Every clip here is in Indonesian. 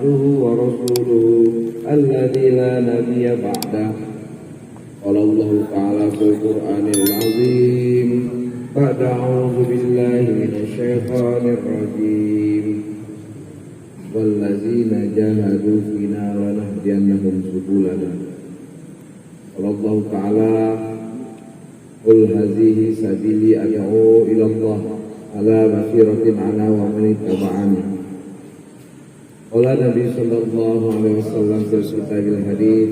عبده ورسوله الذي لا نبي بعده. قال الله تعالى في القرآن العظيم بعد أعوذ بالله من الشيطان الرجيم والذين جاهدوا فينا لنهدينهم سبلنا. قال الله تعالى قل هذه سبيلي أدعو إلى الله على بصيرة أنا ومن اتبعني. قال النبي صلى الله عليه وسلم في كتاب الحديث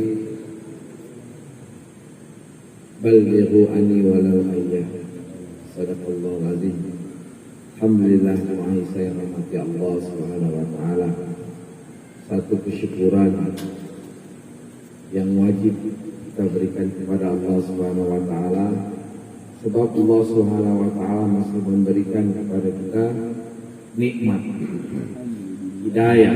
بلغوا عني ولو آية. Sadaqallahu azim. Alhamdulillah, wahai saya rahmati Allah Subhanahu wa taala. Satu kesyukuran yang wajib kita berikan kepada Allah Subhanahu wa taala, sebab Allah Subhanahu wa taala masih memberikan kepada kita nikmat hidayah.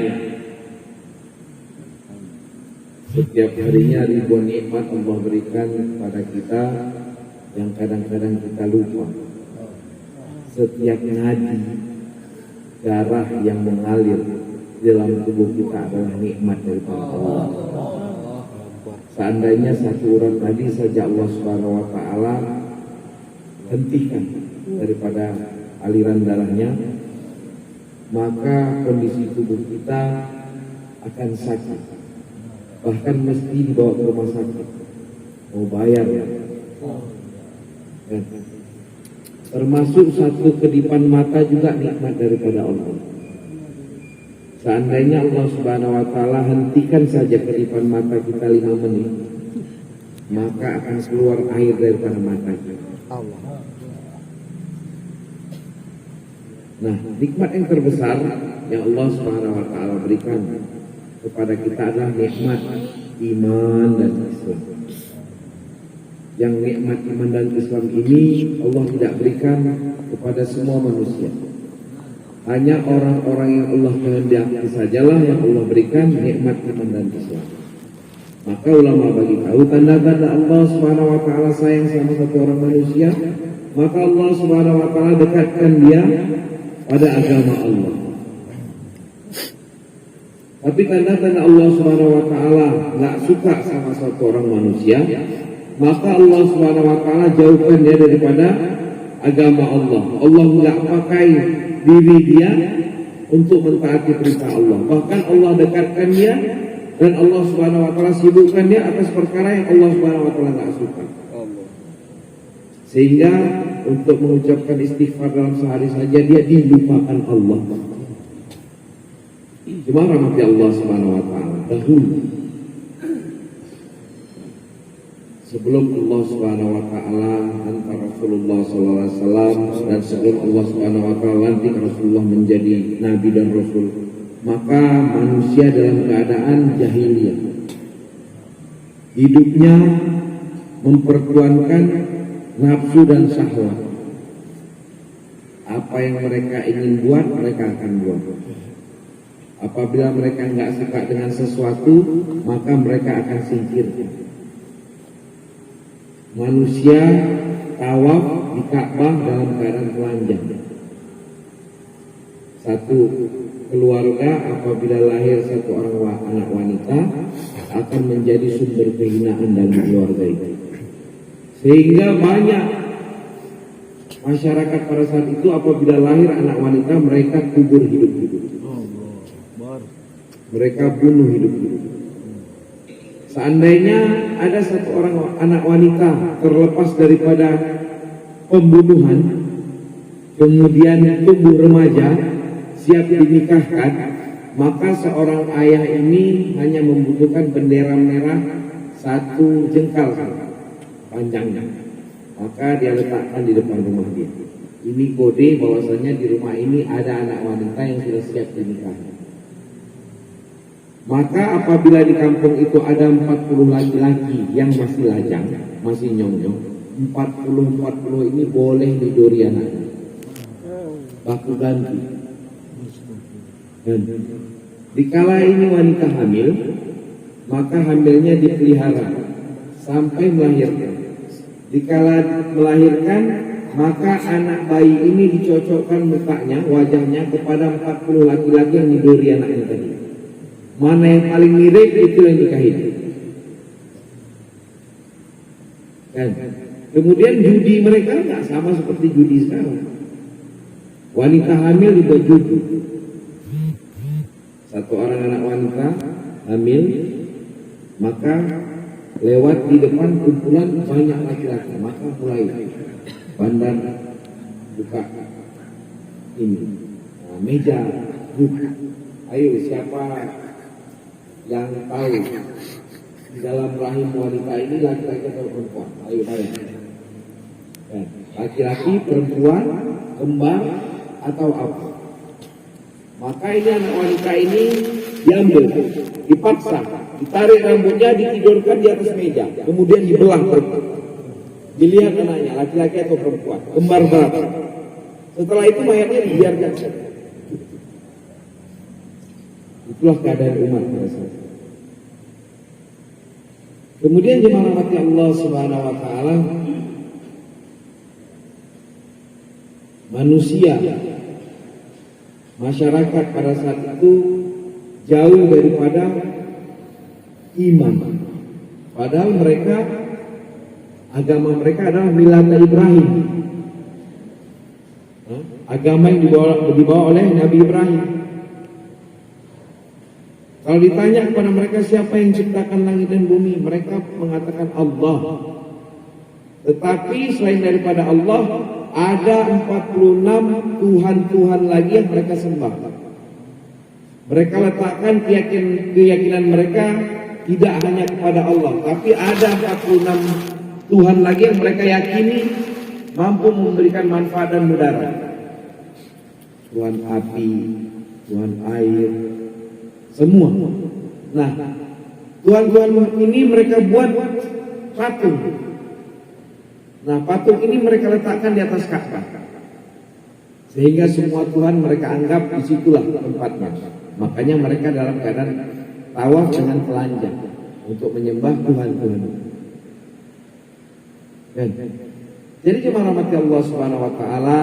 Setiap harinya ribuan nikmat Allah berikan kepada kita yang kadang-kadang kita lupa. Setiap nadi darah yang mengalir dalam tubuh kita adalah nikmat daripada Allah. Seandainya satu urat nadi saja Allah Subhanahu wa taala hentikan daripada aliran darahnya, maka kondisi tubuh kita akan sakit, bahkan mesti dibawa ke rumah sakit, mau bayar ya. Termasuk satu kedipan mata juga nikmat daripada Allah. Seandainya Allah Subhanahu wa taala hentikan saja kedipan mata kita 5 menit, maka akan keluar air daripada mata kita. Nah, nikmat yang terbesar yang Allah Subhanahu wa taala berikan kepada kita adalah nikmat iman dan Islam. Yang nikmat iman dan Islam ini Allah tidak berikan kepada semua manusia. Hanya orang-orang yang Allah kehendaki sajalah yang Allah berikan nikmat iman dan Islam. Maka ulama bagi tahu tanda-tanda Allah Subhanahu wa taala sayang sama satu orang manusia, maka Allah Subhanahu wa taala dekatkan dia pada agama Allah. Tapi tanda-tanda Allah Subhanahu wa taala enggak suka sama satu orang manusia, maka Allah Subhanahu wa taala jauhkan dia daripada agama Allah. Allah enggak pakai diri dia untuk mentaati perintah Allah. Bahkan Allah dekatkan dia dan Allah Subhanahu wa taala sibukkan dia atas perkara yang Allah Subhanahu wa taala enggak suka. Sehingga untuk mengucapkan istighfar dalam sehari saja dia dilupakan Allah. Cuma rahmati Allah Subhanahu wa taala dahulu, sebelum Allah Subhanahu wa taala hantar Rasulullah sallallahu alaihi wasallam dan sebelum Allah Subhanahu wa taala lantik Rasulullah menjadi nabi dan rasul, maka manusia dalam keadaan jahiliyah. Hidupnya mempertuankan nafsu dan syahwat. Apa yang mereka ingin buat, mereka akan buat. Apabila mereka enggak suka dengan sesuatu, maka mereka akan singkirkan. Manusia tawaf di Ka'bah dalam keadaan telanjang. Satu keluarga apabila lahir satu orang anak wanita akan menjadi sumber kehinaan dalam keluarga itu. Sehingga banyak masyarakat pada saat itu apabila lahir anak wanita mereka kubur hidup-hidup. Mereka bunuh hidup-hidup. Seandainya ada satu orang anak wanita terlepas daripada pembunuhan, kemudian tumbuh remaja, siap dinikahkan, maka seorang ayah ini hanya membutuhkan bendera merah 1 jengkal panjangnya. Maka dia letakkan di depan rumah dia. Ini kode bahwasanya di rumah ini ada anak wanita yang sudah siap dinikahkan. Maka apabila di kampung itu ada 40 laki-laki yang masih lajang, masih nyong-nyong, 40 ini boleh diduri anaknya. Baku ganti. Dan dikala ini wanita hamil, maka hamilnya dipelihara sampai melahirkan. Dikala melahirkan, maka anak bayi ini dicocokkan mukanya, wajahnya kepada 40 laki-laki yang diduri anaknya tadi. mana yang paling mirip itu yang nikahin. Kan? Kemudian judi mereka nggak sama seperti judi sekarang. Wanita hamil dibuat judi. Satu orang anak wanita hamil, maka lewat di depan kumpulan banyak laki-laki, maka mulai bandar buka ini meja buka. Ayo siapa yang tahu di dalam rahim wanita ini laki-laki atau perempuan? Ayo bayar. Laki-laki, perempuan, kembar atau apa? Maka ini anak wanita ini diambil, dipaksa, ditarik rambutnya, ditidurkan di atas meja, kemudian dibelah perempuan. Dilihat anaknya, laki-laki atau perempuan, kembar berapa. Setelah itu mayatnya dibiarkan saja. Itulah keadaan umat pada saat itu. Kemudian jemaah rahmati Allah Subhanahu wa taala, manusia, masyarakat pada saat itu jauh daripada iman. Padahal mereka, agama mereka adalah milad Ibrahim, agama yang dibawa oleh Nabi Ibrahim. Kalau ditanya kepada mereka siapa yang ciptakan langit dan bumi, mereka mengatakan Allah. Tetapi selain daripada Allah, ada 46 Tuhan-Tuhan lagi yang mereka sembah. Mereka letakkan keyakinan mereka tidak hanya kepada Allah, tapi ada 46 Tuhan lagi yang mereka yakini mampu memberikan manfaat dan mudarat. Tuhan api, Tuhan air, semua. Nah, Tuhan-Tuhan ini mereka buat patung. Nah, patung ini mereka letakkan di atas Ka'bah, sehingga semua Tuhan mereka anggap disitulah tempatnya. Makanya mereka dalam keadaan tawaf dengan telanjang untuk menyembah Tuhan-Tuhan. Jadi jemaah rahmati Allah Subhanahu wa taala,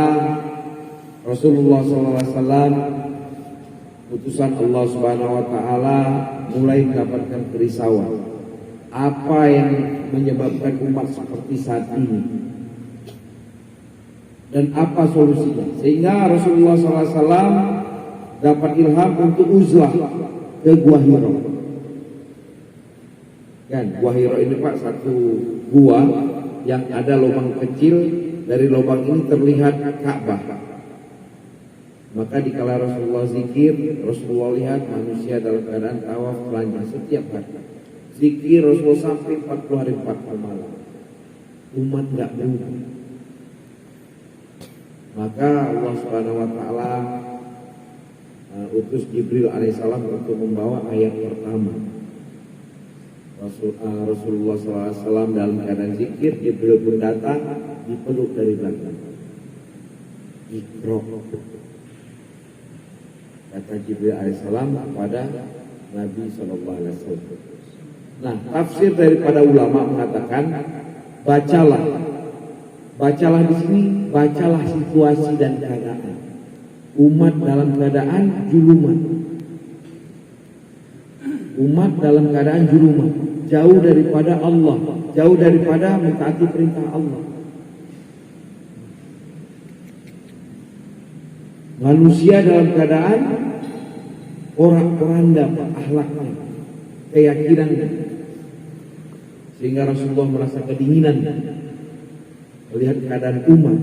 Rasulullah SAW, utusan Allah Subhanahu wa taala, mulai mendapatkan kerisauan. Apa yang menyebabkan umat seperti saat ini? Dan apa solusinya? Sehingga Rasulullah SAW dapat ilham untuk uzlah ke Gua Hira. Kan, Gua Hira ini Pak, satu gua yang ada lubang kecil, dari lubang ini terlihat Ka'bah. Maka dikala Rasulullah zikir, Rasulullah lihat manusia dalam keadaan tawaf telanjang setiap hari. Zikir Rasulullah sampai 40 hari 40 malam. Umat enggak berubah. Maka Allah Subhanahu wa taala utus Jibril alaihissalam untuk membawa ayat pertama. Rasulullah SAW dalam keadaan zikir, Jibril pun datang, dipeluk dari belakang. Iqra, kata Jibril alaihissalam kepada Nabi SAW. Nah, tafsir daripada ulama mengatakan, bacalah di sini, bacalah situasi dan keadaan. Umat dalam keadaan julumat. Umat dalam keadaan julumat, jauh daripada Allah, jauh daripada mentaati perintah Allah. Manusia dalam keadaan orang-oranda akhlaknya, keyakinannya, sehingga Rasulullah merasa kedinginan melihat keadaan umat,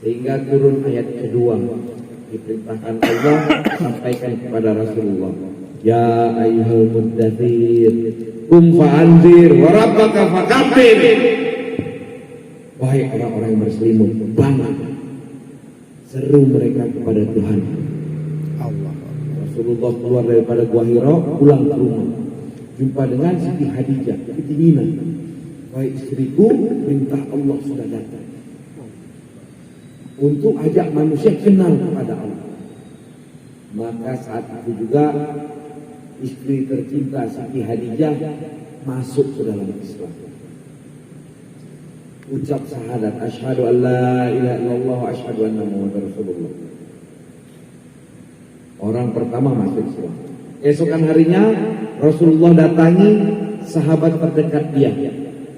sehingga turun ayat kedua, diperintahkan Allah sampaikan kepada Rasulullah, ya ayyuhal muddathir qum fa'anzir wa rabbaka fakabbir. Wahai orang-orang yang berselimut, bangun, seru mereka kepada Tuhan Allah. Rasulullah keluar daripada Gua Hira, pulang ke rumah, jumpa dengan Siti Khadijah, kedinginan. Wahai istriku, perintah Allah sudah datang untuk ajak manusia kenal kepada Allah. Maka saat itu juga istri tercinta Siti Khadijah masuk ke dalam Islam. Ucap syahadat, asyhadu an la ilaha illallah wa asyhadu anna Muhammadar Rasulullah. Orang pertama masuk Islam. Esokan harinya Rasulullah datangi sahabat terdekat dia.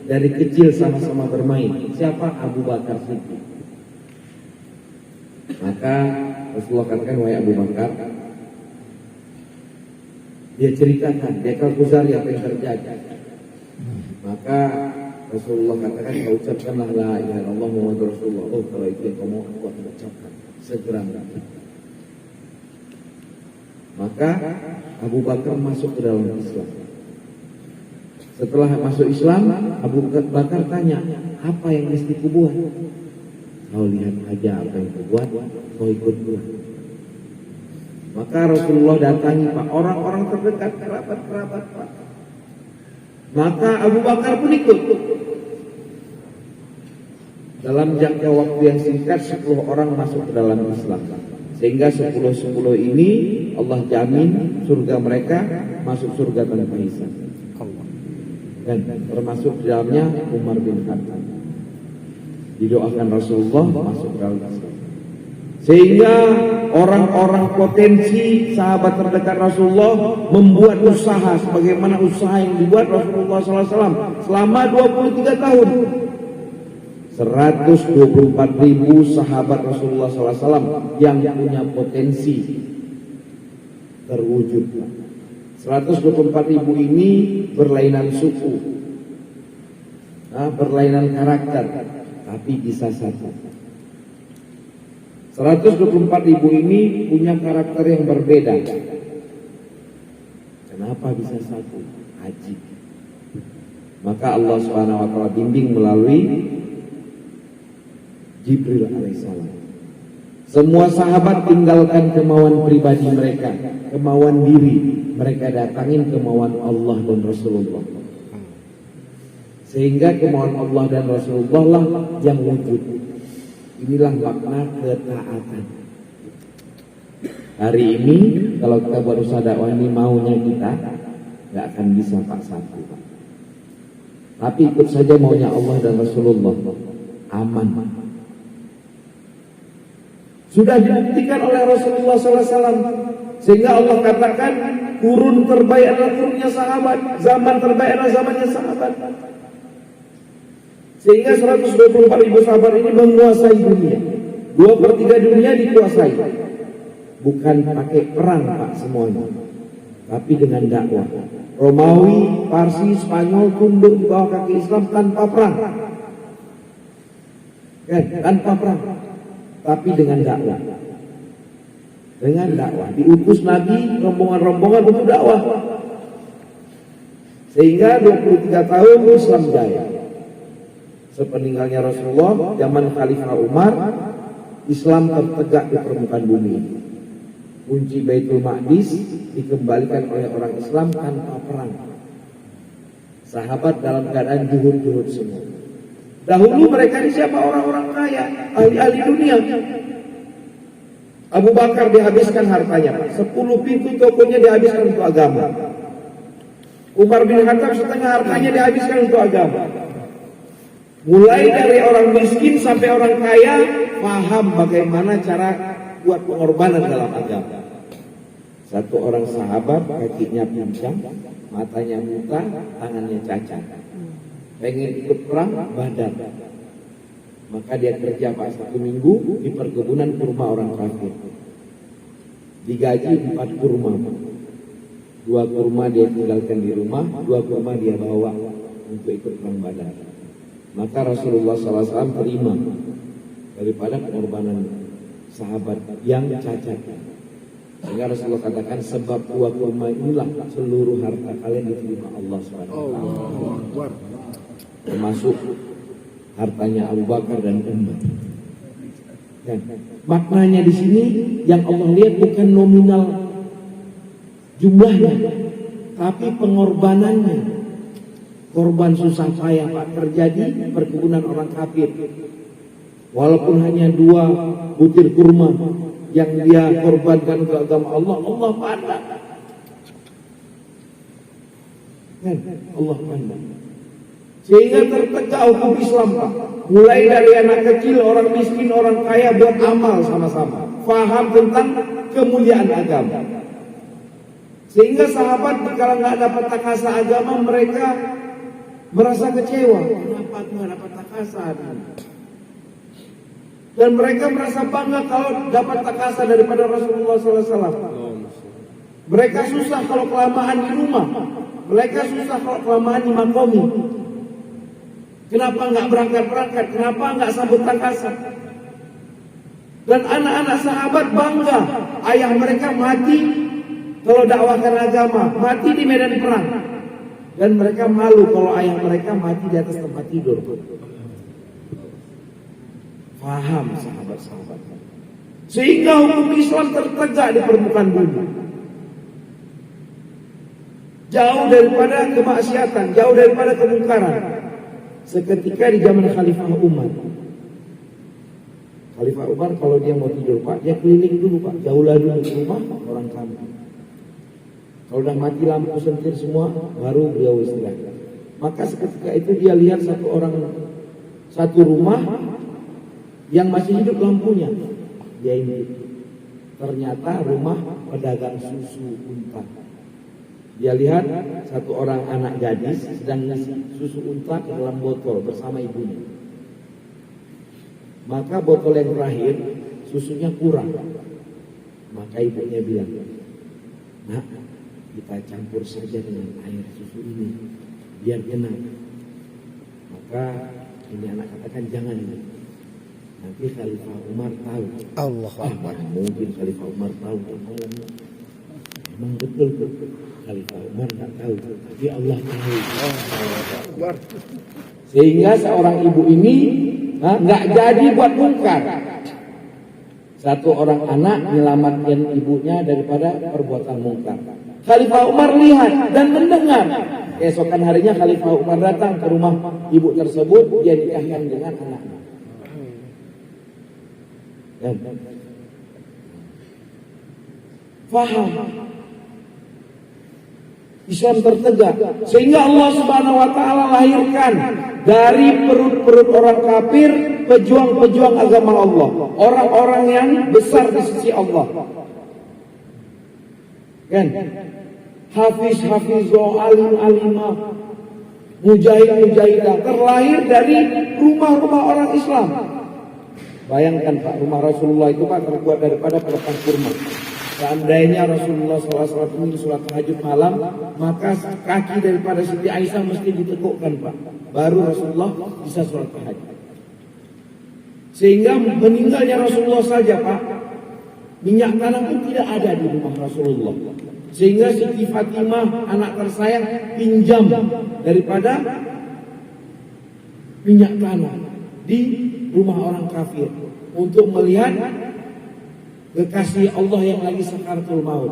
Dari kecil sama-sama bermain. Siapa? Abu Bakar Siddiq. Maka Rasulullah katakan, wahai Abu Bakar, dia ceritakan, dia kalkuzari apa yang terjadi. Maka Rasulullah katakan, kau ucapkanlah la ilaha illallah Muhammadur Rasulullah. Oh, kalau itu yang kau mau, aku akan ucapkan segera. Maka Abu Bakar masuk ke dalam Islam. Setelah masuk Islam, Abu Bakar tanya, apa yang mesti kubuat? Kau lihat aja apa yang kubuat, kau ikut gua. Maka Rasulullah datangi Pak, orang-orang terdekat, kerabat-kerabat Pak. Maka Abu Bakar pun ikut. Dalam jangka waktu yang singkat 10 orang masuk ke dalam Islam. Sehingga 10-10 ini Allah jamin surga mereka masuk surga tanpa hisab. Dan termasuk di dalamnya Umar bin Khattab. Didoakan Rasulullah masuk ke dalam Islam. Sehingga orang-orang potensi sahabat terdekat Rasulullah membuat usaha sebagaimana usaha yang dibuat Rasulullah SAW selama 23 tahun. 124.000 sahabat Rasulullah SAW yang punya potensi terwujud. 124.000 ini berlainan suku, berlainan karakter, tapi bisa satu. 124.000 ini punya karakter yang berbeda. Kenapa bisa satu? Ajib. Maka Allah SWT bimbing melalui Jibril alaihissalam. Semua sahabat tinggalkan kemauan pribadi mereka, kemauan diri. Mereka datangin kemauan Allah dan Rasulullah. Sehingga kemauan Allah dan Rasulullah lah yang wujud. Inilah makna ketaatan. Hari ini kalau kita berusaha dakwah ini maunya kita, nggak akan bisa satu. Tapi ikut saja maunya Allah dan Rasulullah, aman. Sudah dibuktikan oleh Rasulullah SAW. Sehingga Allah katakan kurun terbaik adalah kurunnya sahabat, zaman terbaik adalah zamannya sahabat. Sehingga 124.000 sahabat ini menguasai dunia. 2/3 dunia dikuasai. Bukan pakai perang Pak semuanya, tapi dengan dakwah. Romawi, Parsi, Spanyol tunduk di bawah kaki Islam tanpa perang. Tanpa perang, tapi dengan dakwah. Dengan dakwah, diutus Nabi rombongan-rombongan untuk dakwah. Sehingga 23 tahun Islam jaya. Sepeninggalnya Rasulullah, zaman Khalifah Umar, Islam tertegak di permukaan bumi. Kunci Baitul Maqdis dikembalikan oleh orang Islam tanpa perang. Sahabat dalam keadaan juhud-juhud semua. Dahulu mereka ini siapa? Orang-orang kaya, ahli-ahli dunia. Abu Bakar dihabiskan hartanya, 10 pintu tokonya dihabiskan untuk agama. Umar bin Khattab setengah hartanya dihabiskan untuk agama. Mulai dari orang miskin sampai orang kaya paham bagaimana cara buat pengorbanan dalam agama. Satu orang sahabat kakinya pincang, matanya buta, tangannya cacat. Pengen ikut perang Badar. Maka dia kerja Pak 1 minggu di perkebunan kurma orang kafir. Digaji 4 kurma. 2 kurma dia tinggalkan di rumah, 2 kurma dia bawa untuk ikut perang Badar. Maka Rasulullah SAW terima daripada pengorbanan sahabat yang cacat. Sehingga Rasulullah katakan sebab 2 kurma inilah seluruh harta kalian diterima Allah SWT. Termasuk hartanya Abu Bakar dan Umar. Dan maknanya di sini yang Allah lihat bukan nominal jumlahnya, tapi pengorbanannya. Korban susah payah Pak terjadi perkebunan orang kafir. Walaupun hanya 2 butir kurma yang dia korbankan untuk agama Allah, Allah pandang. Allah pandang. Sehingga tertegak hukum Islam Pak. Mulai dari anak kecil, orang miskin, orang kaya buat amal sama-sama. Faham tentang kemuliaan agama. Sehingga sahabat kalau nggak dapat takasa agama mereka merasa kecewa. Kenapa aku nggak dapat takasa? Dan mereka merasa bangga kalau dapat takasa daripada Rasulullah SAW. Mereka susah kalau kelamaan di rumah. Mereka susah kalau kelamaan di makomi. Kenapa nggak berangkat-berangkat? Kenapa nggak sambut takasa? Dan anak-anak sahabat bangga ayah mereka mati kalau dakwahkan agama, mati di medan perang. Dan mereka malu kalau ayah mereka mati di atas tempat tidur. Faham sahabat-sahabat. Sehingga hukum Islam tertegak di permukaan bumi. Jauh daripada kemaksiatan, jauh daripada kemungkaran. Seketika di zaman Khalifah Umar. Khalifah Umar kalau dia mau tidur Pak, dia keliling dulu Pak, jauhlah dulu ke rumah orang kampung. Kalau udah mati lampu sentir semua, baru beliau istirahat. Maka seketika itu dia lihat satu rumah yang masih hidup lampunya. Dia ini ternyata rumah pedagang susu unta. Dia lihat satu orang anak gadis sedang ngisi susu unta ke dalam botol bersama ibunya. Maka botol yang terakhir susunya kurang. Maka ibunya bilang, "Nak, kita campur saja dengan air susu ini biar tenang." Maka ini anak katakan, "Jangan ini. Nanti Khalifah Umar tahu." Allah. Mana mungkin Khalifah Umar tahu? Memang betul Khalifah Umar tak tahu, tapi Allah tahu. Sehingga seorang ibu ini nggak jadi buat mungkar. Satu orang anak menyelamatkan ibunya daripada perbuatan mungkar. Khalifah Umar lihat dan mendengar. Keesokan harinya Khalifah Umar datang ke rumah ibu tersebut, dia nikahkan dengan anaknya. Faham? Islam tertegak sehingga Allah Subhanahu wa taala lahirkan dari perut-perut orang kafir pejuang-pejuang agama Allah, orang-orang yang besar di sisi Allah. Kan? Hafiz-hafizah, alim-alimah, mujahid-mujahidah terlahir dari rumah-rumah orang Islam. Bayangkan Pak, rumah Rasulullah itu Pak terbuat daripada pelepah kurma. Seandainya Rasulullah SAW ini sholat tahajud malam, maka kaki daripada Siti Aisyah mesti ditekukkan Pak. Baru Rasulullah bisa sholat tahajud. Sehingga meninggalnya Rasulullah saja Pak, minyak tanah pun tidak ada di rumah Rasulullah. Sehingga Siti Fatimah anak tersayang pinjam daripada minyak tanah di rumah orang kafir untuk melihat kekasih Allah yang lagi sakaratul maut,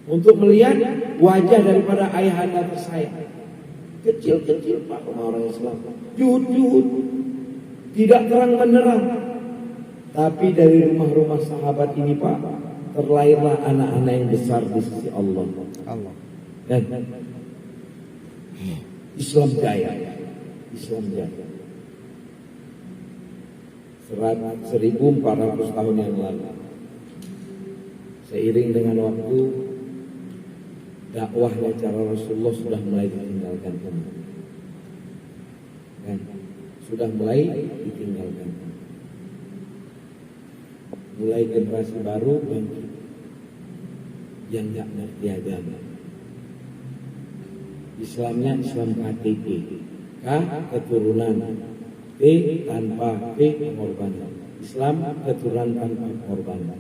untuk melihat wajah daripada ayahanda tersayang. Kecil-kecil Pak rumah orang Islam, juhud-juhud, tidak terang menerang. Tapi dari rumah-rumah sahabat ini Pak, terlahirlah anak-anak yang besar di sisi Allah. Dan Islam jaya, Islam jaya. 1400 tahun yang lalu, seiring dengan waktu, dakwahnya cara Rasulullah sudah mulai ditinggalkan umat, dan sudah mulai ditinggalkan. Mulai generasi baru bangkit yang nggak ngerti agama. Islamnya Islam KTP, K keturunan, P tanpa P pengorbanan. Islam keturunan tanpa pengorbanan.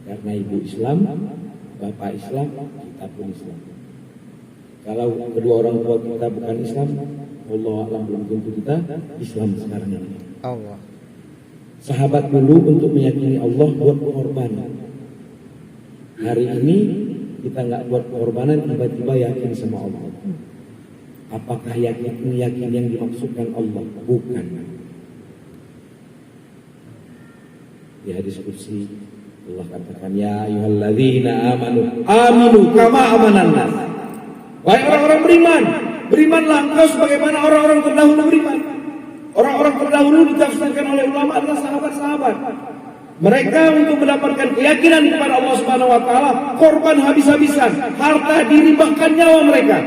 Karena ibu Islam, bapak Islam, kita pun Islam. Kalau kedua orang tua kita bukan Islam, Allah alam belum tentu kita Islam sekarang ini. Allah. Sahabat dulu untuk meyakini Allah buat pengorbanan. Hari ini kita nggak buat pengorbanan, tiba-tiba yakin sama Allah. Apakah yakin yang dimaksudkan Allah? Bukan. Di hadis qudsi Allah katakan, ya ayyuhalladzina aminu kama amanan nas. Wahai orang-orang beriman, berimanlah engkau sebagaimana orang-orang terdahulu beriman. Orang-orang terdahulu ditafsirkan oleh ulama adalah sahabat-sahabat. Mereka untuk mendapatkan keyakinan kepada Allah Subhanahu wa taala, korban habis-habisan, harta diri bahkan nyawa mereka.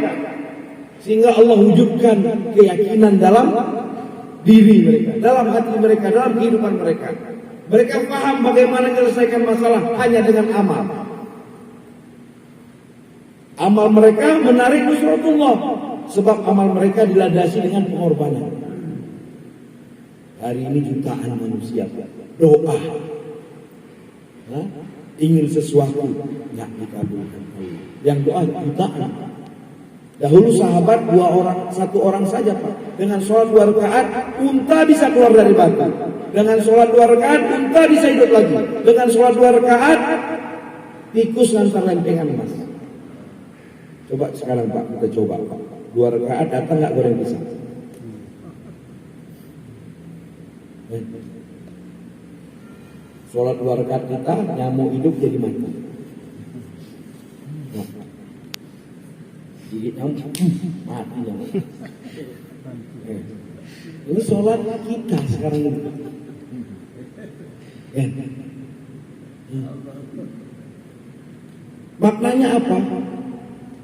Sehingga Allah wujudkan keyakinan dalam diri mereka, dalam hati mereka, dalam kehidupan mereka. Mereka paham bagaimana menyelesaikan masalah hanya dengan amal. Amal mereka menarik nusratullah, sebab amal mereka dilandasi dengan pengorbanan. Hari ini jutaan manusia doa, ingin sesuatu nggak dikabulkan. Yang doa jutaan. Dahulu sahabat satu orang saja Pak, dengan sholat 2 rakaat unta bisa keluar dari batu. Dengan sholat 2 rakaat unta bisa hidup lagi. Dengan sholat 2 rakaat tikus lantar lempengan emas. Coba sekarang Pak, kita coba Pak. 2 rakaat datang nggak goreng pisang. Sholat 2 rakaat kita nyamuk hidup jadi mati. Gigit nyamuk mati nyamuk. Ini sholat kita sekarang ini. Maknanya apa?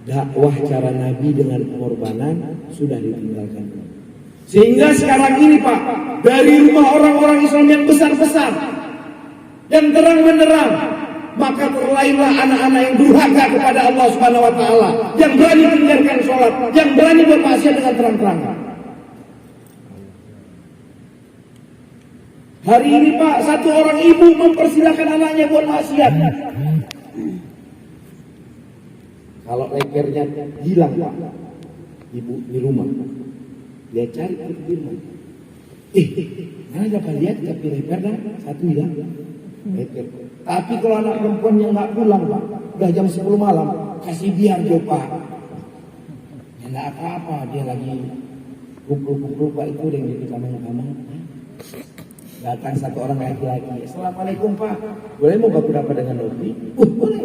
Dakwah cara Nabi dengan pengorbanan sudah ditinggalkan. Sehingga sekarang ini Pak, dari rumah orang-orang Islam yang besar-besar dan terang-benderang, maka terlahirlah anak-anak yang durhaka kepada Allah Subhanahu wa taala, yang berani meninggalkan sholat, yang berani bermaksiat dengan terang-terangan. Hari ini Pak, satu orang ibu mempersilahkan anaknya buat maksiat. Kalau lekernya hilang Pak, ibu di rumah, dia cari ke rumah. Mana dapat lihat tapi lekernya satu hilang. Leker. Tapi kalau anak perempuan yang nggak pulang Pak, udah jam 10 malam, kasih biar dia Pak. Ya nggak apa-apa, dia lagi kumpul-kumpul Pak, itu yang di kamar-kamar. Datang satu orang laki-laki, Assalamualaikum Pak, boleh mau baku dapat dengan Novi? Boleh,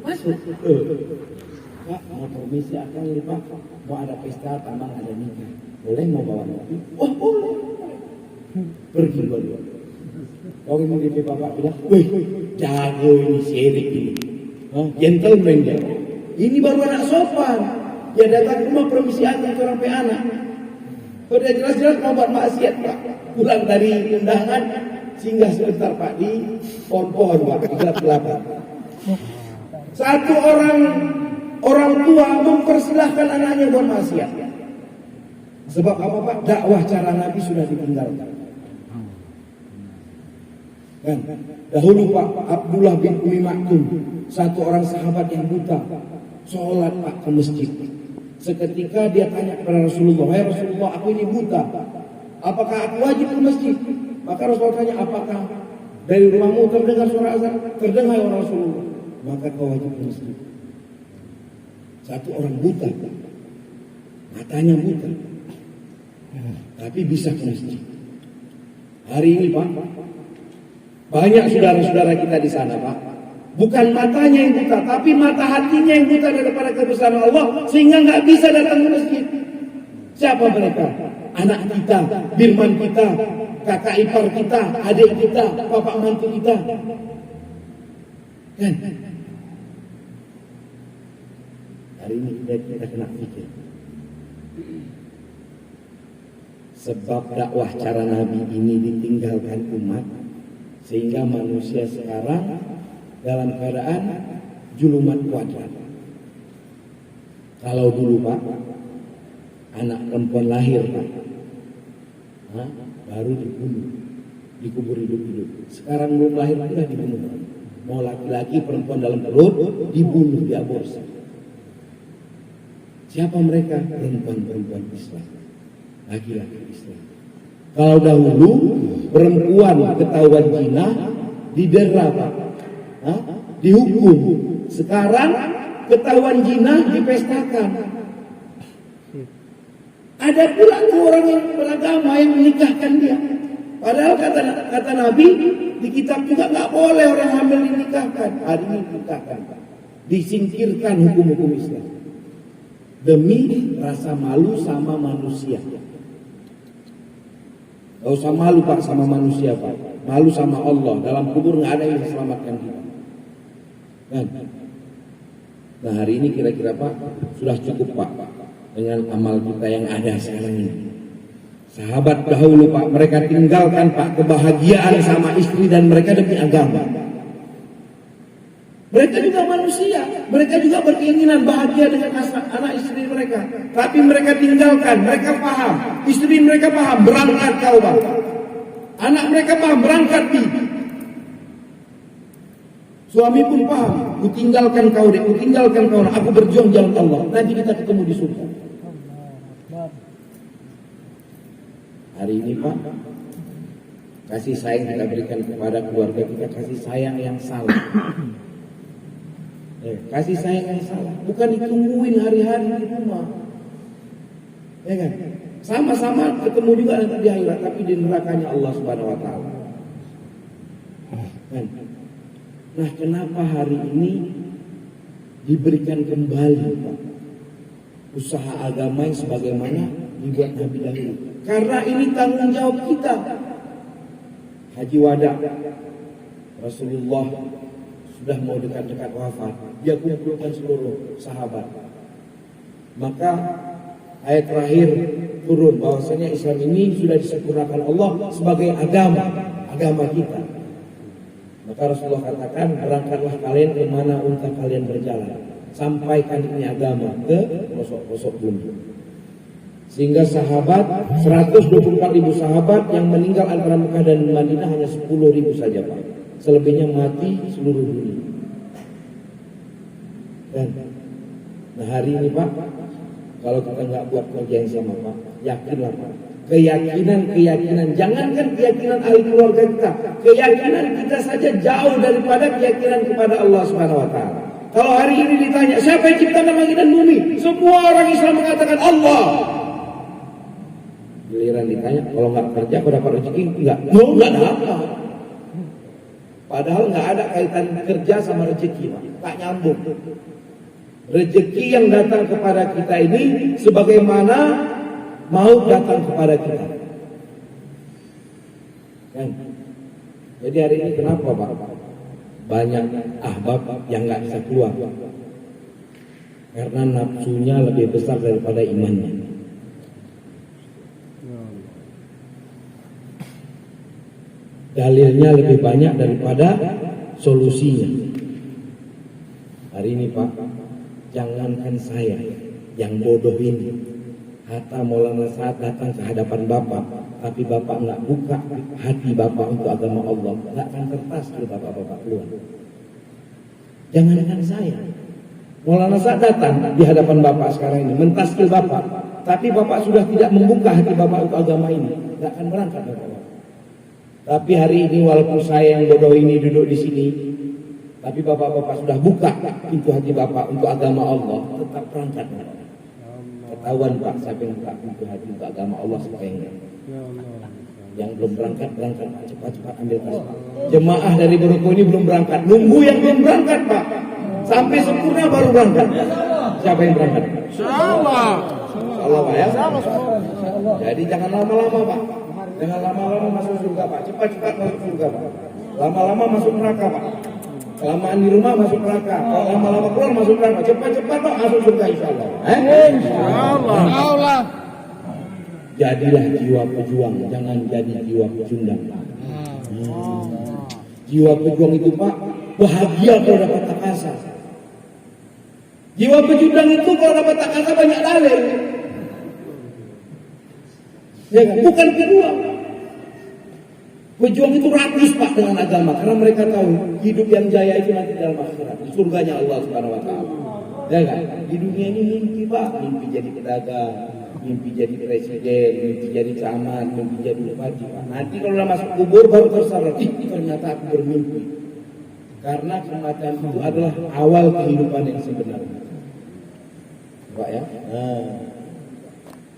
masuk. Pak, mau permisi akan ini Pak, mau ada pesta, tamang ada nikah, boleh mau bawa Novi? Oh boleh. Pergi berdua. Orang yang di Bapak bilang, wih, jago ini syirik ini, gentleman dia. Ini baru anak sopan. Dia datang ke rumah permisi aja ke orang anak. Udah jelas-jelas mau buat maksiat Pak. Pulang dari undangan, singgah sebentar Pak di pohon-pohon Pak, gelap-gelapan. Satu orang tua mempersilahkan anaknya buat maksiat. Sebab apa Pak? Dakwah cara Nabi sudah ditinggalkan. Kan? Dahulu Pak, Abdullah bin Umi Maktum, satu orang sahabat yang buta, sholat Pak ke masjid. Seketika dia tanya kepada Rasulullah, "Hai Rasulullah, aku ini buta. Apakah aku wajib ke masjid?" Maka Rasulullah tanya, "Apakah dari rumahmu terdengar suara azan?" "Terdengar ya Rasulullah." "Maka kau wajib ke masjid." Satu orang buta, matanya buta, tapi bisa ke masjid. Hari ini Pak, banyak saudara-saudara kita di sana Pak, bukan matanya yang buta, tapi mata hatinya yang buta daripada kebesaran Allah, sehingga nggak bisa datang ke masjid. Siapa mereka? Anak kita, birman kita, kakak ipar kita, adik kita, bapak mantu kita. Kan? Hari ini kita kena pikir. Sebab dakwah cara Nabi ini ditinggalkan umat, sehingga manusia sekarang dalam keadaan julumat kuadrat. Kalau dulu Pak, anak perempuan lahir Pak, baru dibunuh, dikubur hidup-hidup. Sekarang belum lahir sudah dibunuh. Mau laki-laki, perempuan dalam perut dibunuh, diaborsi. Siapa mereka? Perempuan-perempuan Islam, laki-laki Islam. Kalau dahulu perempuan ketahuan zina didera Pak, dihukum. Sekarang ketahuan zina dipestakan. Ada pula tuh orang yang beragama yang menikahkan dia. Padahal kata Nabi di kitab juga nggak boleh orang hamil dinikahkan. Hari ini dinikahkan, disingkirkan hukum-hukum Islam demi rasa malu sama manusia. Gak usah malu Pak sama manusia Pak. malu sama Allah. Dalam kubur nggak ada yang selamatkan kita. Kan? Nah hari ini kira-kira Pak sudah cukup Pak dengan amal kita yang ada sekarang ini. Sahabat dahulu Pak, mereka tinggalkan Pak kebahagiaan sama istri dan mereka demi agama. Mereka juga manusia, mereka juga berkeinginan bahagia dengan anak istri mereka. Tapi mereka tinggalkan, mereka paham, istri mereka paham, berangkat kau Pak. Anak mereka paham, berangkat di. Suami pun paham, ku tinggalkan kau dek, ku tinggalkan kau, aku berjuang jalan Allah. Nanti kita ketemu di surga. Hari ini Pak, kasih sayang kita berikan kepada keluarga kita, kasih sayang yang salah. Kasih sayang yang salah, bukan ditungguin hari-hari di rumah. Ya kan? Sama-sama ketemu juga nanti di akhirat, tapi di nerakanya Allah Subhanahu wa taala. Kan? Nah, kenapa hari ini diberikan kembali Pak usaha agama yang sebagaimana dibuat Nabi dahulu? Karena ini tanggung jawab kita. Haji Wada, Rasulullah sudah mau dekat-dekat wafat, dia kumpulkan seluruh sahabat. Maka ayat terakhir turun bahwasanya Islam ini sudah disempurnakan Allah sebagai agama kita. Maka Rasulullah katakan, berangkatlah kalian kemana unta kalian berjalan, sampaikan ini agama ke pelosok-pelosok bumi. Sehingga sahabat 124.000 sahabat yang meninggal antara Mekah dan Madinah hanya 10.000 saja Pak. Selebihnya mati seluruh dunia. Dan nah hari ini Pak, kalau kita nggak buat kerja yang sama Pak, yakinlah Pak, keyakinan, jangankan keyakinan ahli keluarga kita, keyakinan kita saja jauh daripada keyakinan kepada Allah Subhanahu wa taala. Kalau hari ini ditanya, siapa yang ciptakan langit dan bumi? Semua orang Islam mengatakan Allah. Giliran ditanya, kalau nggak kerja kau dapat rezeki? Nggak dapat. Padahal nggak ada kaitan kerja sama rezeki, Pak. Tak nyambung. Rezeki yang datang kepada kita ini sebagaimana maut datang kepada kita. Kan? Jadi hari ini kenapa Pak? Banyak ahbab yang nggak bisa keluar. Karena nafsunya lebih besar daripada imannya. Dalilnya lebih banyak daripada solusinya. Hari ini Pak, jangankan saya yang bodoh ini, Hatta Maulana Sa'ad datang ke hadapan Bapak, tapi Bapak nggak buka hati Bapak untuk agama Allah, nggak akan kertas ke Bapak keluar. Jangankan saya, Maulana Sa'ad datang di hadapan Bapak sekarang ini, mentaskil Bapak, tapi Bapak sudah tidak membuka hati Bapak untuk agama ini, nggak akan berangkat Bapak. Tapi hari ini walaupun saya yang bodoh ini duduk di sini, tapi bapak-bapak sudah buka pintu hati bapak untuk agama Allah, tetap berangkat. Ketahuan Pak, siapa yang buka pintu hati untuk agama Allah supaya enggak. Yang belum berangkat, cepat-cepat ambil tas. Jemaah dari Beroko ini belum berangkat, nunggu yang belum berangkat Pak. Sampai sempurna baru berangkat. Siapa yang berangkat? Insyaallah. Insyaallah Pak ya. Jadi jangan lama-lama Pak. Jangan lama-lama masuk surga Pak. Cepat-cepat masuk surga Pak. Lama-lama masuk neraka Pak. Kelamaan di rumah masuk neraka. Kalau lama-lama keluar masuk neraka. Cepat-cepat Pak masuk surga insyaallah. Insyaallah. Jadilah jiwa pejuang, jangan jadi jiwa pecundang. Jiwa pejuang itu Pak bahagia kalau dapat takasa. Jiwa pecundang itu kalau dapat takasa banyak dalil. Ya kan? Bukan pejuang. Pejuang itu rakus Pak dengan agama karena mereka tahu hidup yang jaya itu nanti dalam akhirat, surganya Allah Subhanahu wa taala. Ya kan? Di dunia ini mimpi Pak, mimpi jadi pedagang, mimpi jadi presiden, mimpi jadi camat, mimpi jadi bupati Pak. Nanti kalau udah masuk kubur baru tersadar, ternyata aku bermimpi. Karena kematian itu adalah awal kehidupan yang sebenarnya. Pak ya.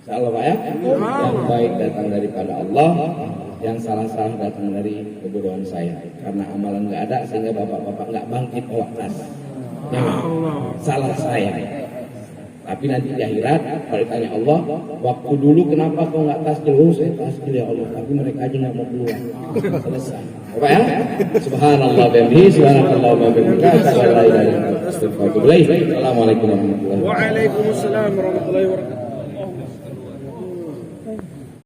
Insyaallah Pak ya. Yang baik datang daripada Allah, yang salah-salah datang dari kebodohan saya. Karena amalan nggak ada sehingga bapak-bapak nggak bangkit bawa tas. Salah saya. Tapi nanti di akhirat kalau ditanya Allah, waktu dulu kenapa kau nggak tasjil? Oh saya tasjil ya Allah, tapi mereka aja nggak mau keluar. Selesai. Apa ya? Subhanallah bihamdihi, subhanallah wa bihamdihi. Assalamualaikum warahmatullahi wabarakatuh. Waalaikumsalam warahmatullahi wabarakatuh.